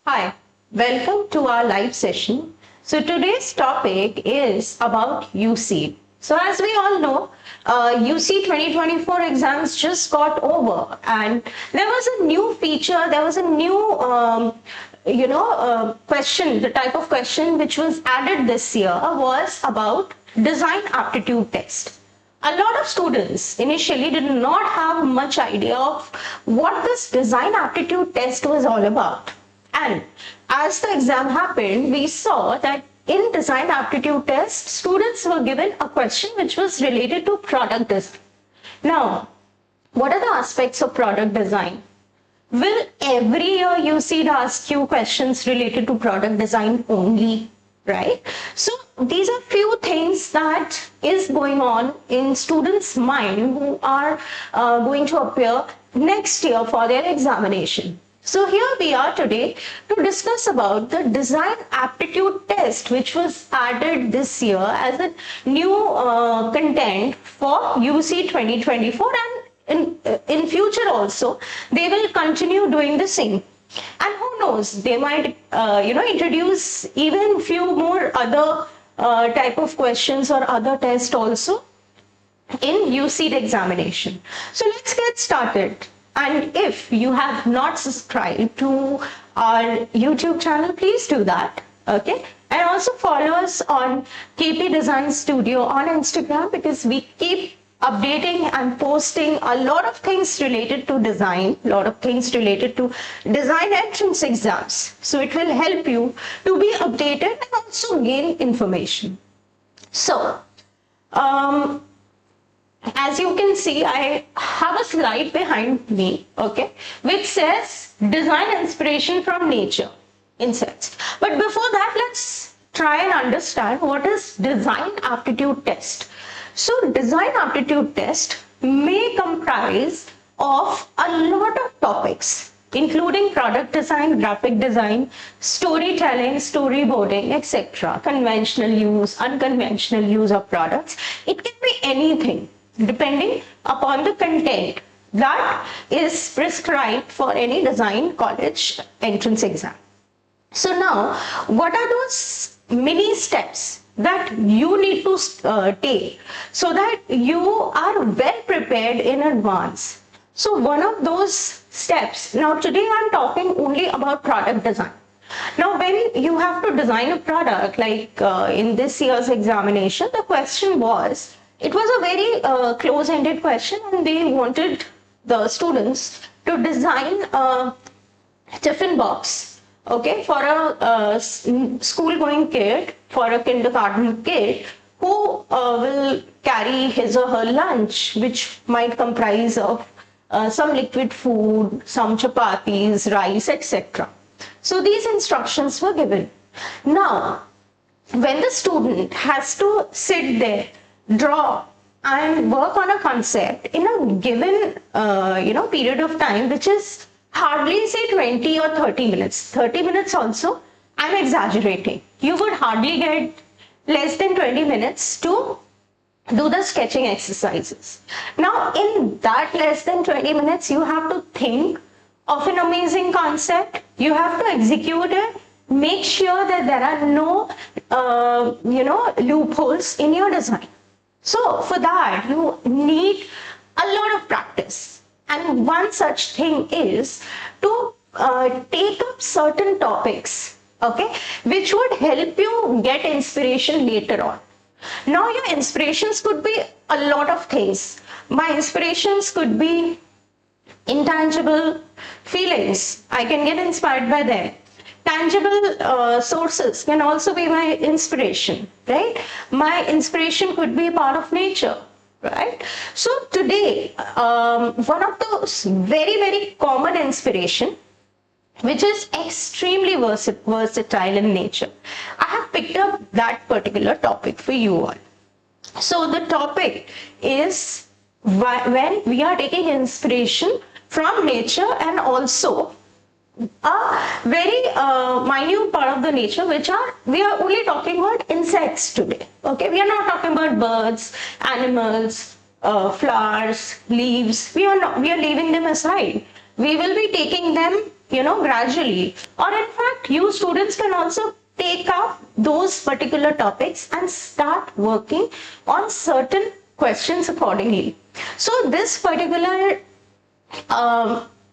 Hi, welcome to our live session. So today's topic is about UCEED. So as we all know, UC 2024 exams just got over and there was a new feature, there was a new question, the type of question which was added this year was about design aptitude test. A lot of students initially did not have much idea of what this design aptitude test was all about. And as the exam happened, we saw that in design aptitude test, students were given a question which was related to product design. Now, what are the aspects of product design? Will every year UCEED ask you questions related to product design only, right? So these are few things that is going on in students' mind who are going to appear next year for their examination. So here we are today to discuss about the design aptitude test which was added this year as a new content for UC 2024 and in future also they will continue doing the same. And who knows, they might introduce even few more other type of questions or other tests also in UCEED examination. So let's get started. And if you have not subscribed to our YouTube channel, please do that, okay? And also follow us on KP Design Studio on Instagram because we keep updating and posting a lot of things related to design, a lot of things related to design entrance exams. So it will help you to be updated and also gain information. So, as you can see, I have a slide behind me, okay, which says design inspiration from nature insects. But before that, let's try and understand what is design aptitude test. So design aptitude test may comprise of a lot of topics, including product design, graphic design, storytelling, storyboarding, etc., conventional use, unconventional use of products. It can be anything, depending upon the content that is prescribed for any design college entrance exam. So now, what are those mini steps that you need to take so that you are well prepared in advance? So one of those steps, now today I'm talking only about product design. Now when you have to design a product, like in this year's examination, the question was, it was a very close-ended question and they wanted the students to design a tiffin box, okay, for a school-going kid, for a kindergarten kid who will carry his or her lunch, which might comprise of some liquid food, some chapatis, rice, etc. So these instructions were given. Now, when the student has to sit there, draw and work on a concept in a given period of time, which is hardly say 20 or 30 minutes. 30 minutes also, I'm exaggerating. You would hardly get less than 20 minutes to do the sketching exercises. Now in that less than 20 minutes, you have to think of an amazing concept. You have to execute it. Make sure that there are no loopholes in your design. So for that, you need a lot of practice. And one such thing is to take up certain topics, okay, which would help you get inspiration later on. Now your inspirations could be a lot of things. My inspirations could be intangible feelings. I can get inspired by them. Tangible sources can also be my inspiration, right? My inspiration could be a part of nature, right? So today, one of those very, very common inspiration, which is extremely versatile in nature, I have picked up that particular topic for you all. So the topic is when we are taking inspiration from nature and also a very minute part of the nature, we are only talking about insects today, okay? We are not talking about birds, animals, flowers, leaves. We are leaving them aside. We will be taking them gradually, or in fact, you students can also take up those particular topics and start working on certain questions accordingly. So this particular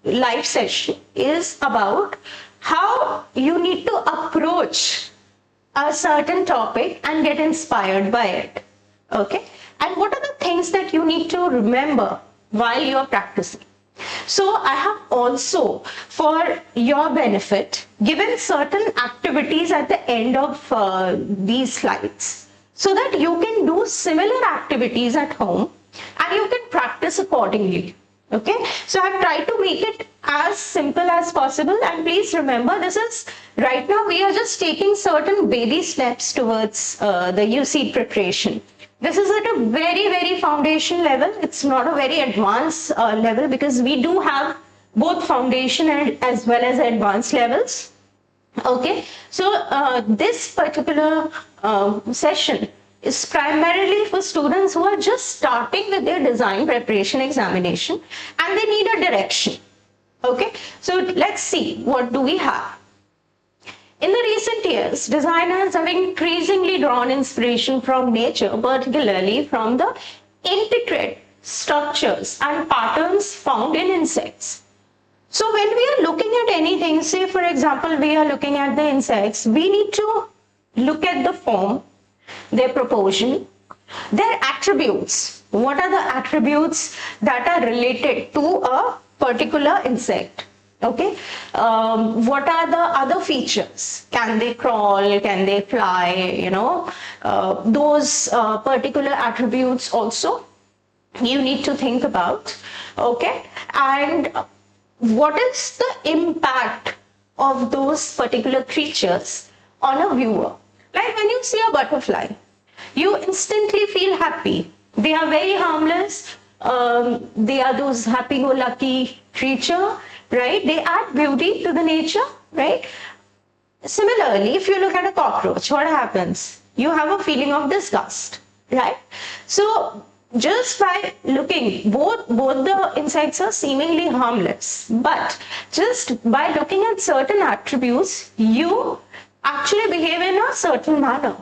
live session is about how you need to approach a certain topic and get inspired by it. Okay, and what are the things that you need to remember while you are practicing? So I have also, for your benefit, given certain activities at the end of these slides so that you can do similar activities at home and you can practice accordingly. Okay, so I've tried to make it as simple as possible, and please remember, this is right now we are just taking certain baby steps towards the UCEED preparation. This is at a very, very foundation level. It's not a very advanced level, because we do have both foundation and as well as advanced levels. Okay, so this particular session is primarily for students who are just starting with their design preparation examination and they need a direction. Okay, so let's see, what do we have? In the recent years, designers have increasingly drawn inspiration from nature, particularly from the intricate structures and patterns found in insects. So when we are looking at anything, say for example, we are looking at the insects, we need to look at the form, their proportion, their attributes. What are the attributes that are related to a particular insect? Okay, what are the other features? Can they crawl? Can they fly? Those particular attributes also you need to think about. Okay, and what is the impact of those particular creatures on a viewer? Like when you see a butterfly, you instantly feel happy. They are very harmless. They are those happy-go-lucky creature, right? They add beauty to the nature, right? Similarly, if you look at a cockroach, what happens? You have a feeling of disgust, right? So just by looking, both the insects are seemingly harmless, but just by looking at certain attributes, you actually behave in a certain manner.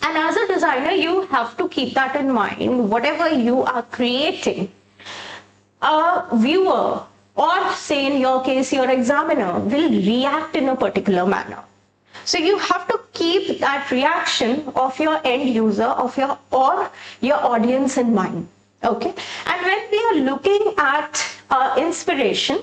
And as a designer, you have to keep that in mind. Whatever you are creating, a viewer, or say in your case, your examiner, will react in a particular manner. So you have to keep that reaction of your end user, or your audience in mind. Okay. And when we are looking at inspiration,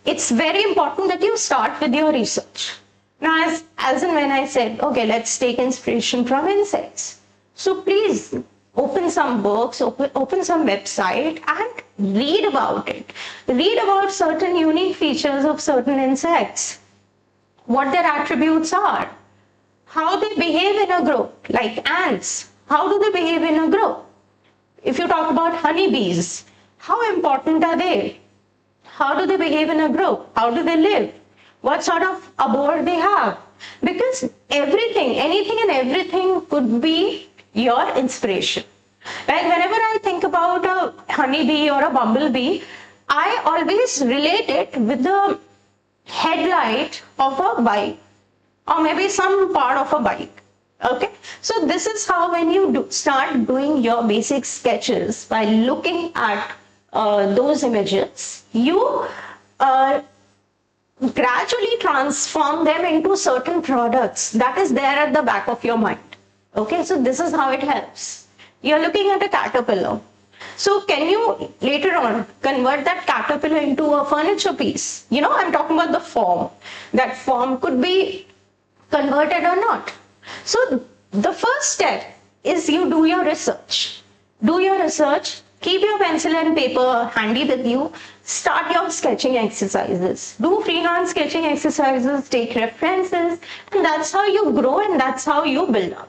it's very important that you start with your research. Now, as and when I said, okay, let's take inspiration from insects. So please open some books, open some website and read about it. Read about certain unique features of certain insects, what their attributes are, how they behave in a group, like ants. How do they behave in a group? If you talk about honeybees, how important are they? How do they behave in a group? How do they live? What sort of abode they have? Because everything, anything and everything could be your inspiration. Like whenever I think about a honeybee or a bumblebee, I always relate it with the headlight of a bike, or maybe some part of a bike. Okay, so this is how, when you start doing your basic sketches by looking at those images, you gradually transform them into certain products that is there at the back of your mind. Okay, so this is how it helps. You're looking at a caterpillar. So can you later on convert that caterpillar into a furniture piece? I'm talking about the form. That form could be converted or not. So the first step is you do your research. Do your research. Keep your pencil and paper handy with you. Start your sketching exercises. Do freehand sketching exercises, take references, and that's how you grow and that's how you build up.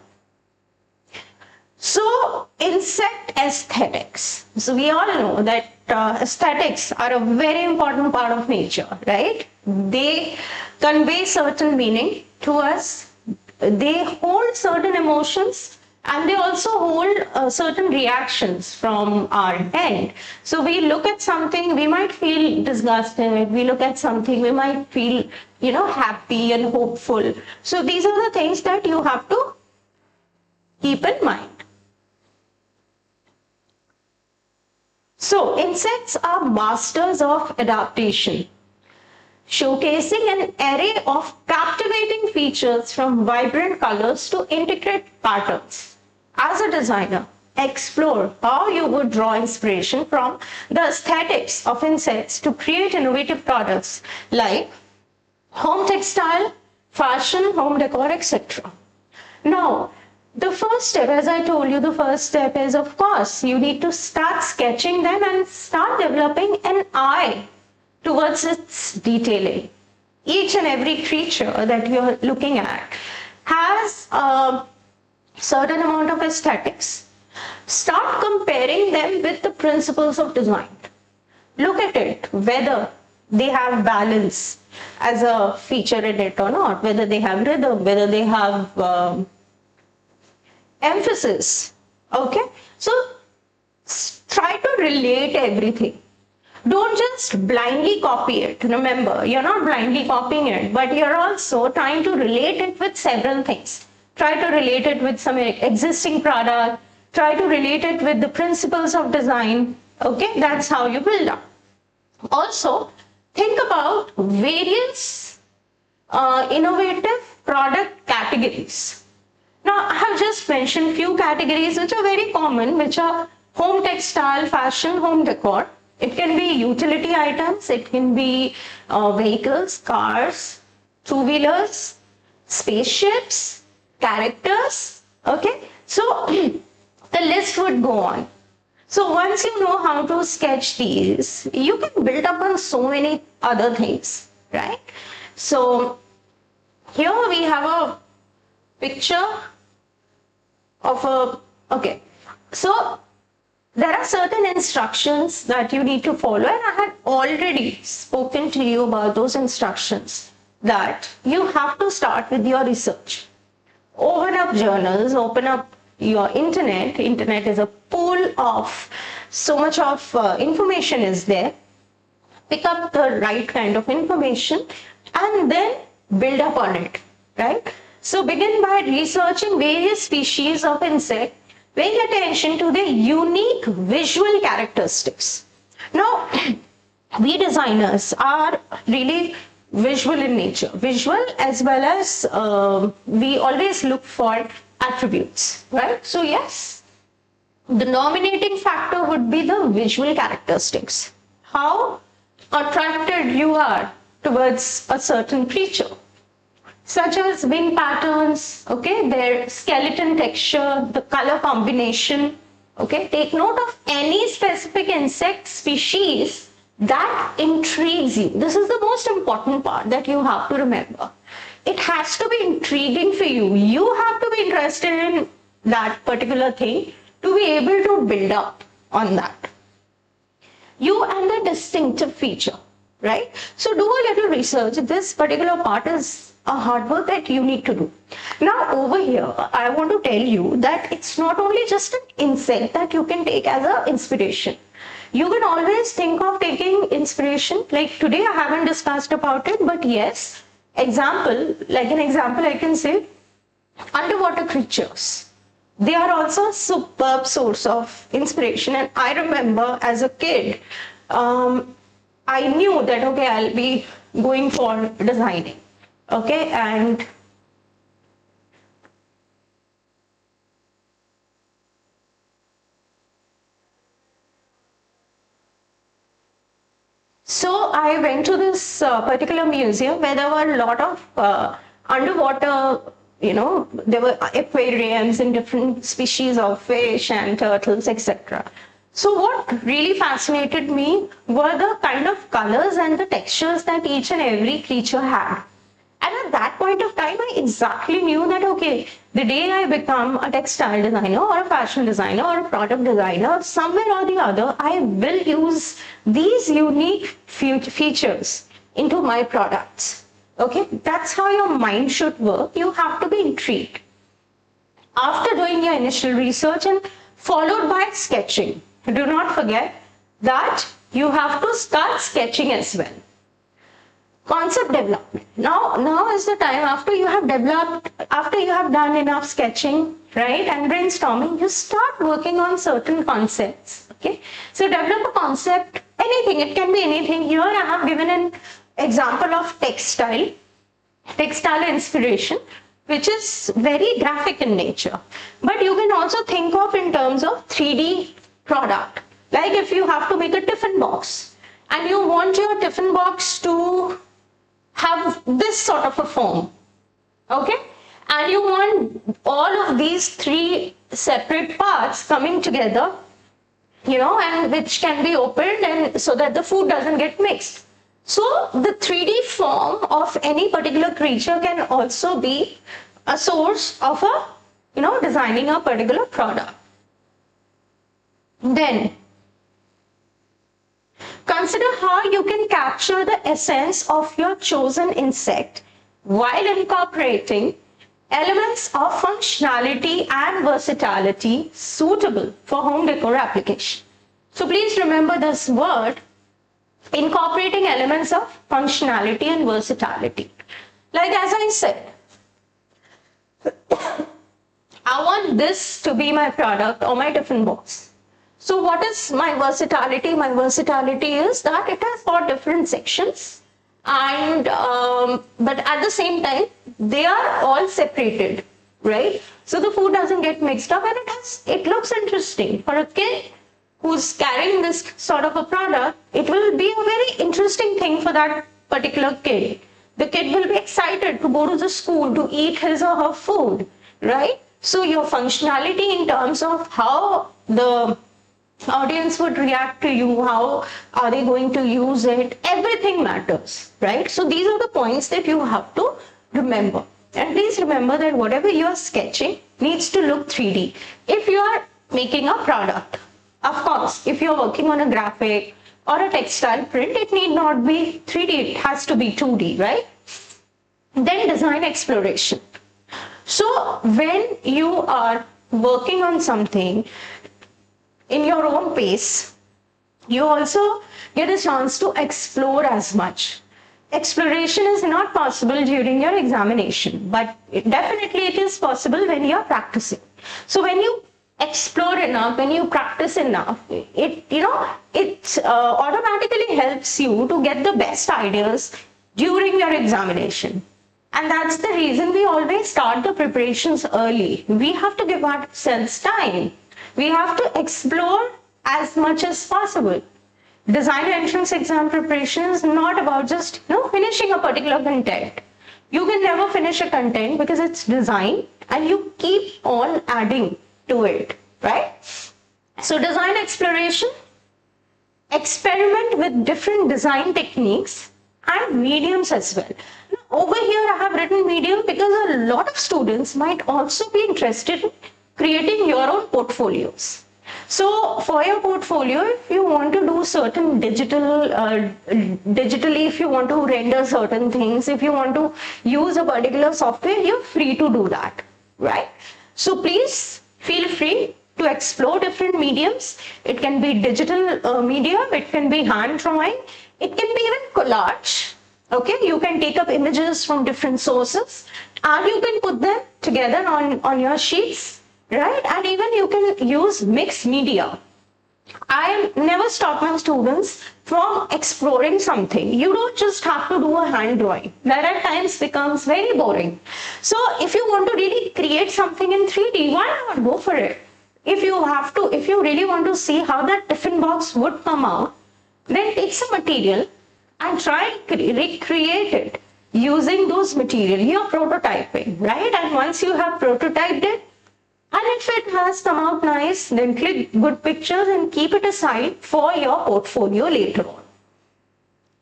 So, insect aesthetics. So, we all know that aesthetics are a very important part of nature, right? They convey certain meaning to us. They hold certain emotions And they also hold certain reactions from our end. So we look at something, we might feel disgusted. We look at something, we might feel, happy and hopeful. So these are the things that you have to keep in mind. So insects are masters of adaptation, showcasing an array of captivating features from vibrant colors to intricate patterns. As a designer, explore how you would draw inspiration from the aesthetics of insects to create innovative products like home textile, fashion, home decor, etc. Now, the first step, as I told you, the first step is, of course, you need to start sketching them and start developing an eye towards its detailing. Each and every creature that you're looking at has a certain amount of aesthetics. Start comparing them with the principles of design. Look at it, whether they have balance as a feature in it or not, whether they have rhythm, whether they have emphasis. Okay, so try to relate everything. Don't just blindly copy it. Remember, you're not blindly copying it, but you're also trying to relate it with several things. Try to relate it with some existing product. Try to relate it with the principles of design. Okay, that's how you build up. Also, think about various innovative product categories. Now, I have just mentioned few categories which are very common, which are home textile, fashion, home decor. It can be utility items, it can be vehicles, cars, two-wheelers, spaceships, characters. Okay, so the list would go on. So once you know how to sketch these, you can build up on so many other things, right? So here we have a picture of okay, so there are certain instructions that you need to follow, and I had already spoken to you about those instructions, that you have to start with your research. Open up journals, open up your internet. Internet is a pool of so much of information is there. Pick up the right kind of information and then build up on it, right? So begin by researching various species of insect, paying attention to their unique visual characteristics. Now, we designers are really visual in nature. Visual as well as we always look for attributes, right? So yes, the dominating factor would be the visual characteristics. How attracted you are towards a certain creature, such as wing patterns, okay, their skeleton texture, the color combination, okay. Take note of any specific insect species that intrigues you. This is the most important part that you have to remember. It has to be intriguing for you. You have to be interested in that particular thing to be able to build up on that. You and the distinctive feature, right? So do a little research. This particular part is a hard work that you need to do. Now over here, I want to tell you that it's not only just an insect that you can take as an inspiration. You can always think of taking inspiration. Like today I haven't discussed about it, but yes, like an example I can say, underwater creatures. They are also a superb source of inspiration. And I remember as a kid, I knew that, okay, I'll be going for designing. Okay, and so I went to this particular museum where there were a lot of underwater, there were aquariums and different species of fish and turtles, etc. So what really fascinated me were the kind of colors and the textures that each and every creature had. And at that point of time, I exactly knew that, okay, the day I become a textile designer or a fashion designer or a product designer, somewhere or the other, I will use these unique features into my products. Okay, that's how your mind should work. You have to be intrigued. after doing your initial research and followed by sketching. Do not forget that you have to start sketching as well. Concept development. Now is the time after you have developed, after you have done enough sketching, right, and brainstorming, you start working on certain concepts. Okay, so develop a concept, anything, it can be anything. Here I have given an example of textile inspiration, which is very graphic in nature. But you can also think of in terms of 3D product. Like if you have to make a tiffin box and you want your tiffin box to have this sort of a form, okay, and you want all of these 3 separate parts coming together, you know, and which can be opened and so that the food doesn't get mixed. So the 3D form of any particular creature can also be a source of a, you know, designing a particular product. Then consider how you can capture the essence of your chosen insect while incorporating elements of functionality and versatility suitable for home decor application. So please remember this word, incorporating elements of functionality and versatility. Like as I said, I want this to be my product or my tiffin box. So what is my versatility? My versatility is that it has 4 different sections, and but at the same time they are all separated, right? So the food doesn't get mixed up, and it looks interesting for a kid who's carrying this sort of a product. It will be a very interesting thing for that particular kid. The kid will be excited to go to the school to eat his or her food, right? So your functionality in terms of how the audience would react to you, how are they going to use it, everything matters, right? So these are the points that you have to remember. And please remember that whatever you are sketching needs to look 3D. If you are making a product, of course, if you're working on a graphic or a textile print, it need not be 3D, it has to be 2D, right? Then design exploration. So when you are working on something in your own pace, you also get a chance to explore as much. Exploration is not possible during your examination, but definitely it is possible when you are practicing. So when you explore enough, when you practice enough, it automatically helps you to get the best ideas during your examination. And that's the reason we always start the preparations early. We have to give ourselves time. We have to explore as much as possible. Design entrance exam preparation is not about just finishing a particular content. You can never finish a content because it's design and you keep on adding to it, right? So design exploration, experiment with different design techniques and mediums as well. Now, over here I have written medium because a lot of students might also be interested in creating your own portfolios. So for your portfolio, if you want to do certain digitally, if you want to render certain things, if you want to use a particular software, you're free to do that, right? So please feel free to explore different mediums. It can be digital medium, it can be hand drawing, it can be even collage. Okay, you can take up images from different sources and you can put them together on your sheets, right? And even you can use mixed media. I never stop my students from exploring something. You don't just have to do a hand drawing. That at times becomes very boring. So if you want to really create something in 3D, why not go for it? If you really want to see how that tiffin box would come out, then take some material and try and recreate it using those material. You're prototyping, right? And once you have prototyped it, and if it has come out nice, then click good pictures and keep it aside for your portfolio later on.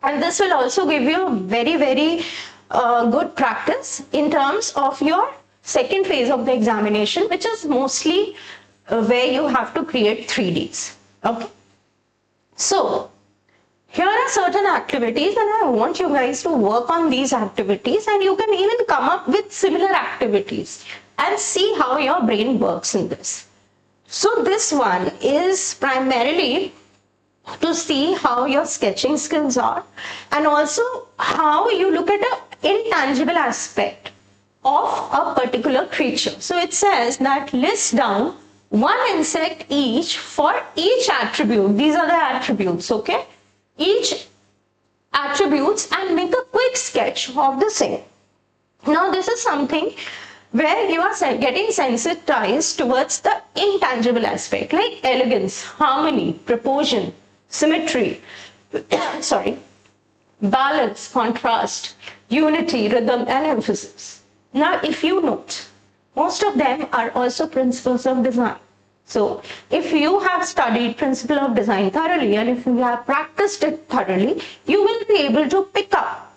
And this will also give you a very, very good practice in terms of your second phase of the examination, which is mostly where you have to create 3Ds. Okay. So here are certain activities and I want you guys to work on these activities, and you can even come up with similar activities. and see how your brain works in this. So this one is primarily to see how your sketching skills are, and also how you look at an intangible aspect of a particular creature. So it says that list down one insect each for each attribute. These are the attributes, okay? Each attributes, and make a quick sketch of the same. Now this is something where you are getting sensitized towards the intangible aspect, like elegance, harmony, proportion, symmetry, sorry, balance, contrast, unity, rhythm, and emphasis. Now, if you note, most of them are also principles of design. So, if you have studied principle of design thoroughly, and if you have practiced it thoroughly, you will be able to pick up,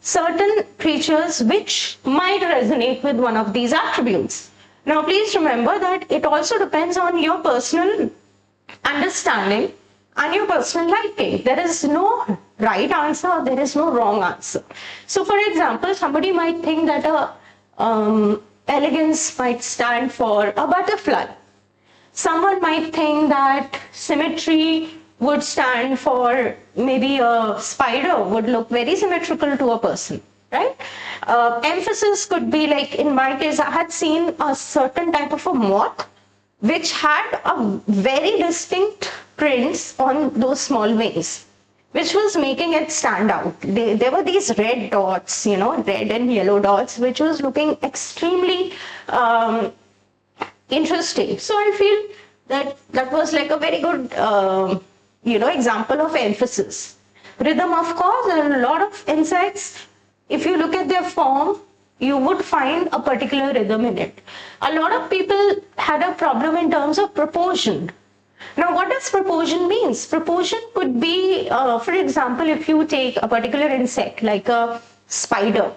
certain creatures which might resonate with one of these attributes. Now, please remember that it also depends on your personal understanding and your personal liking. There is no right answer, there is no wrong answer. So, for example, somebody might think that elegance might stand for a butterfly. Someone might think that symmetry would stand for maybe a spider, would look very symmetrical to a person, right? Emphasis could be like, in my case, I had seen a certain type of a moth which had a very distinct prints on those small wings, which was making it stand out. There were these red dots, red and yellow dots, which was looking extremely interesting. So I feel that was like a very good example of emphasis. Rhythm, of course, there are a lot of insects. If you look at their form, you would find a particular rhythm in it. A lot of people had a problem in terms of proportion. Now, what does proportion means? Proportion could be, for example, if you take a particular insect like a spider.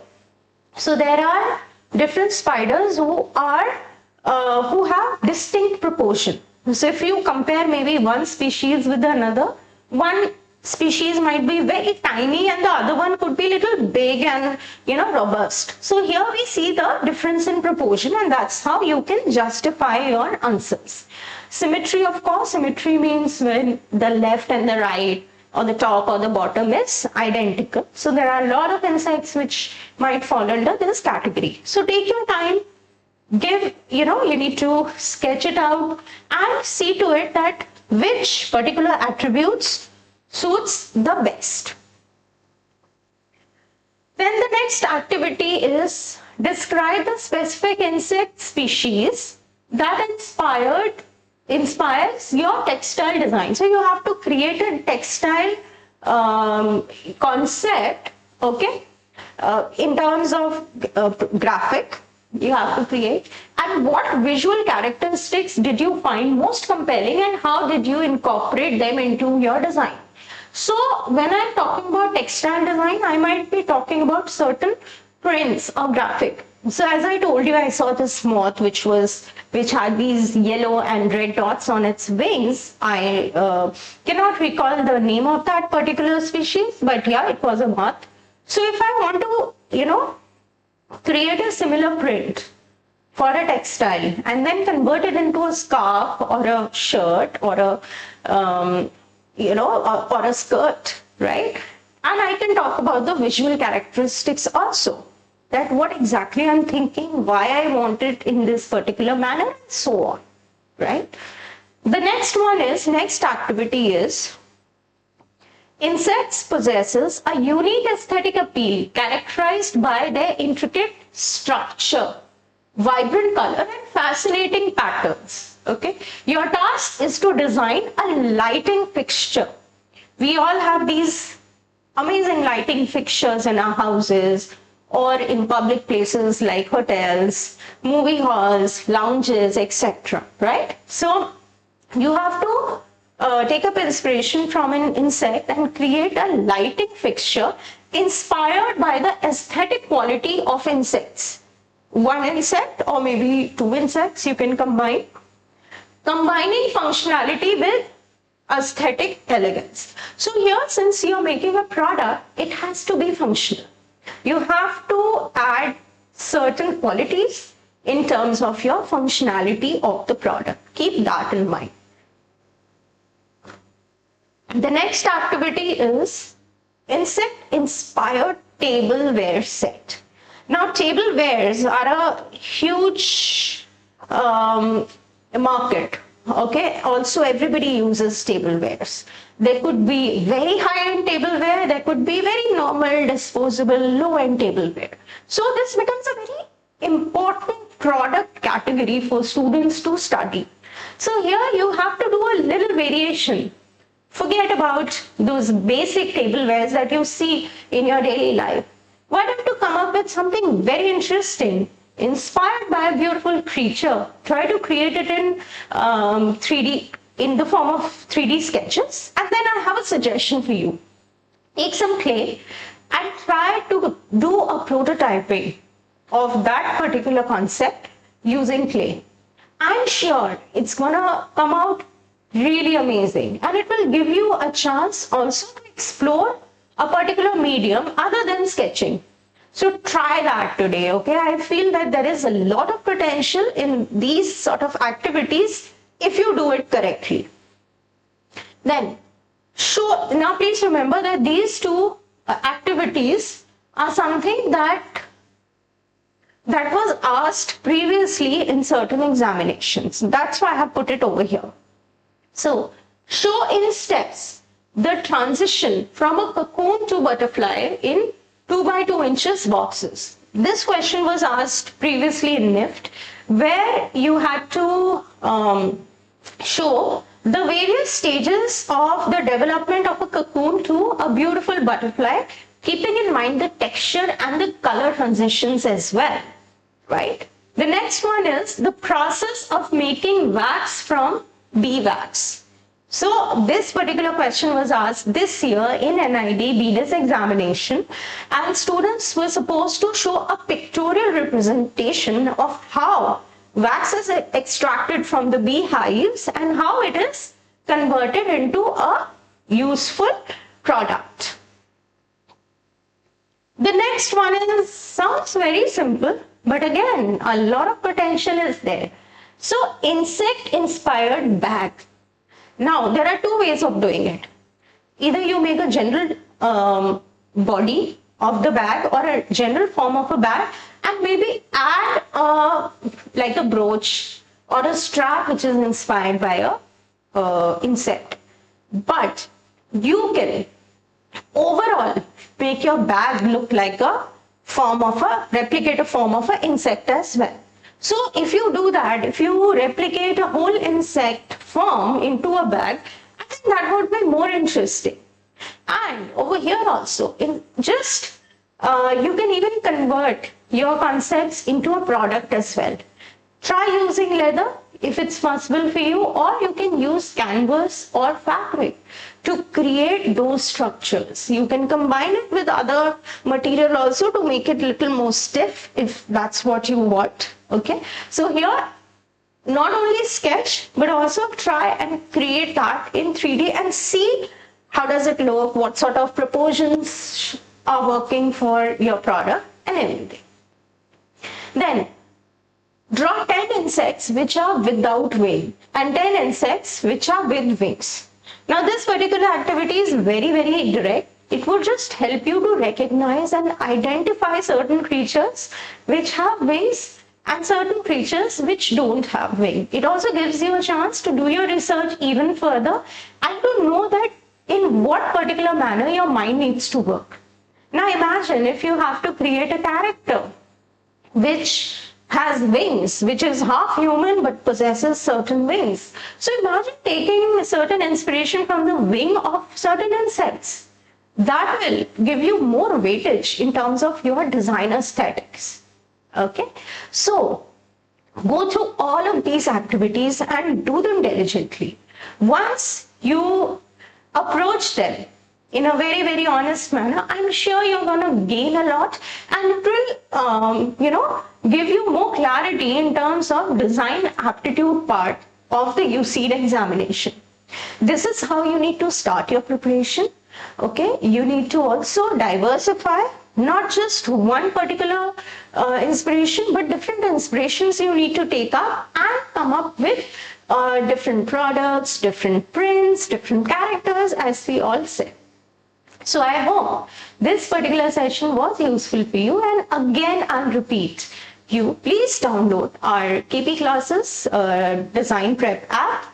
So there are different spiders who have distinct proportion. So if you compare maybe one species with another, one species might be very tiny and the other one could be little big and robust. So here we see the difference in proportion, and that's how you can justify your answers. Symmetry, of course, symmetry means when the left and the right or the top or the bottom is identical. So there are a lot of insects which might fall under this category. So take your time. You need to sketch it out and see to it that which particular attributes suits the best. Then the next activity is describe the specific insect species that inspires your textile design. So you have to create a textile concept, okay, in terms of graphic. You have to create, and what visual characteristics did you find most compelling and how did you incorporate them into your design? So when I'm talking about textile design, I might be talking about certain prints or graphic. So as I told you, I saw this moth which had these yellow and red dots on its wings. I cannot recall the name of that particular species, but yeah, it was a moth. So if I want to, create a similar print for a textile and then convert it into a scarf or a shirt or a or a skirt, right? And I can talk about the visual characteristics also, that what exactly I'm thinking, why I want it in this particular manner, and so on, right? The next activity is insects possesses a unique aesthetic appeal characterized by their intricate structure, vibrant color, and fascinating patterns. Okay, your task is to design a lighting fixture. We all have these amazing lighting fixtures in our houses or in public places like hotels, movie halls, lounges, etc. Right? So you have to take up inspiration from an insect and create a lighting fixture inspired by the aesthetic quality of insects. One insect or maybe two insects you can combine, combining functionality with aesthetic elegance. So here, since you're making a product, it has to be functional. You have to add certain qualities in terms of your functionality of the product. Keep that in mind. The next activity is insect inspired tableware set. Now tablewares are a huge market. Okay, also everybody uses tablewares. There could be very high-end tableware, there could be very normal, disposable, low-end tableware. So this becomes a very important product category for students to study. So here you have to do a little variation. Forget about those basic tablewares that you see in your daily life. Why don't you come up with something very interesting, inspired by a beautiful creature? Try to create it in 3D, in the form of 3D sketches. And then I have a suggestion for you. Take some clay and try to do a prototyping of that particular concept using clay. I'm sure it's gonna come out really amazing, and it will give you a chance also to explore a particular medium other than sketching. So try that today, okay? I feel that there is a lot of potential in these sort of activities if you do it correctly. Then, now please remember that these two activities are something that was asked previously in certain examinations. That's why I have put it over here. So, show in steps the transition from a cocoon to butterfly in 2 by 2 inches boxes. This question was asked previously in NIFT, where you had to show the various stages of the development of a cocoon to a beautiful butterfly, keeping in mind the texture and the color transitions as well, right? The next one is the process of making wax from beeswax. So this particular question was asked this year in NID B.Des examination, and students were supposed to show a pictorial representation of how wax is extracted from the beehives and how it is converted into a useful product. The next one sounds very simple, but again, a lot of potential is there. So, insect-inspired bag. Now, there are two ways of doing it. Either you make a general body of the bag or a general form of a bag, and maybe add like a brooch or a strap which is inspired by a insect. But you can overall make your bag look like a form of a, replicate a form of an insect as well. So if you do that, if you replicate a whole insect form into a bag, I think that would be more interesting. And over here also, you can even convert your concepts into a product as well. Try using leather if it's possible for you, or you can use canvas or fabric to create those structures. You can combine it with other material also to make it a little more stiff if that's what you want. Okay, so here not only sketch but also try and create that in 3D and see how does it look, what sort of proportions are working for your product and everything. Then draw 10 insects which are without wing and 10 insects which are with wings. Now this particular activity is very, very direct. It would just help you to recognize and identify certain creatures which have wings and certain creatures which don't have wings. It also gives you a chance to do your research even further and to know that in what particular manner your mind needs to work. Now imagine if you have to create a character which has wings, which is half human but possesses certain wings. So imagine taking certain inspiration from the wing of certain insects. That will give you more weightage in terms of your design aesthetics. Okay, so go through all of these activities and do them diligently. Once you approach them in a very, very honest manner, I'm sure you're going to gain a lot, and it will, give you more clarity in terms of design aptitude part of the UCEED examination. This is how you need to start your preparation. Okay, you need to also diversify not just one particular inspiration, but different inspirations you need to take up and come up with different products, different prints, different characters, as we all say. So I hope this particular session was useful for you, and again I'll repeat, you please download our KP classes design prep app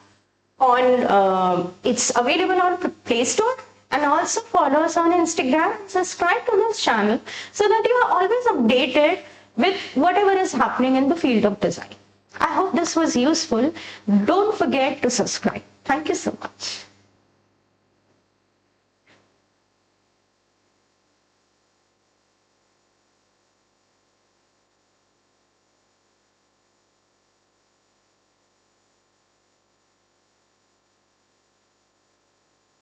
on it's available on Play Store, and also follow us on Instagram and subscribe to this channel so that you are always updated with whatever is happening in the field of design. I hope this was useful. Don't forget to subscribe. Thank you so much.